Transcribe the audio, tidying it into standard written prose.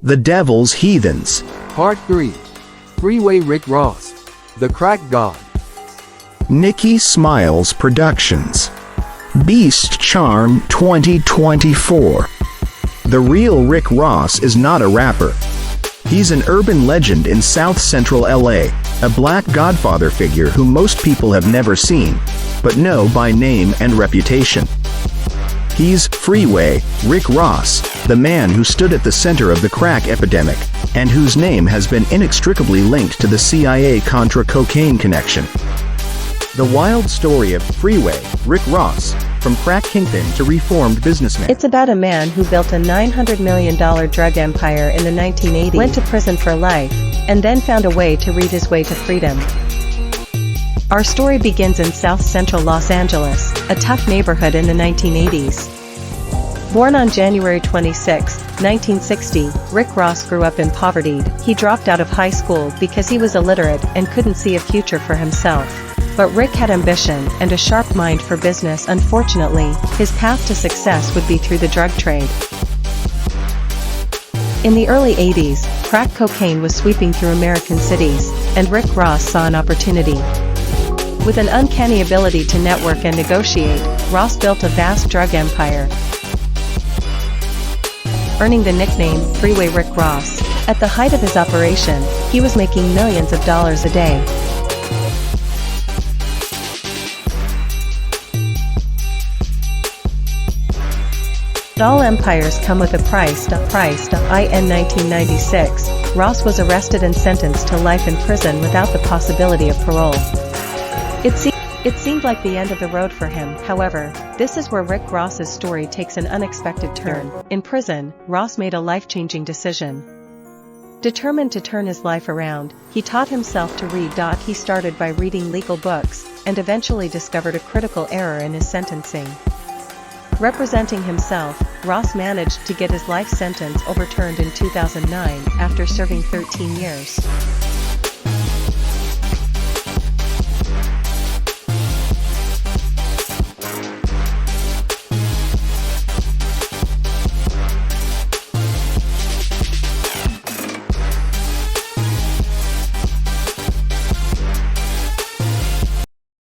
The Devil's Heathens. Part 3. Freeway Rick Ross. The Crack God. Nikki Smiles Productions. Beast Charm 2024. The real Rick Ross is not a rapper. He's an urban legend in South Central LA, a black godfather figure who most people have never seen, but know by name and reputation. He's Freeway Rick Ross, the man who stood at the center of the crack epidemic, and whose name has been inextricably linked to the CIA-Contra cocaine connection. The wild story of Freeway Rick Ross, from crack kingpin to reformed businessman. It's about a man who built a $900 million drug empire in the 1980s, went to prison for life, and then found a way to read his way to freedom. Our story begins in South Central Los Angeles, a tough neighborhood in the 1980s. Born on January 26, 1960, Rick Ross grew up in poverty. He dropped out of high school because he was illiterate and couldn't see a future for himself. But Rick had ambition and a sharp mind for business. Unfortunately, his path to success would be through the drug trade. In the early 80s, crack cocaine was sweeping through American cities, and Rick Ross saw an opportunity. With an uncanny ability to network and negotiate, Ross built a vast drug empire, earning the nickname Freeway Rick Ross. At the height of his operation, he was making millions of dollars a day. All empires come with a price. In 1996, Ross was arrested and sentenced to life in prison without the possibility of parole. It seemed like the end of the road for him. However, this is where Rick Ross's story takes an unexpected turn. In prison, Ross made a life-changing decision. Determined to turn his life around, he taught himself to read. He started by reading legal books, and eventually discovered a critical error in his sentencing. Representing himself, Ross managed to get his life sentence overturned in 2009 after serving 13 years.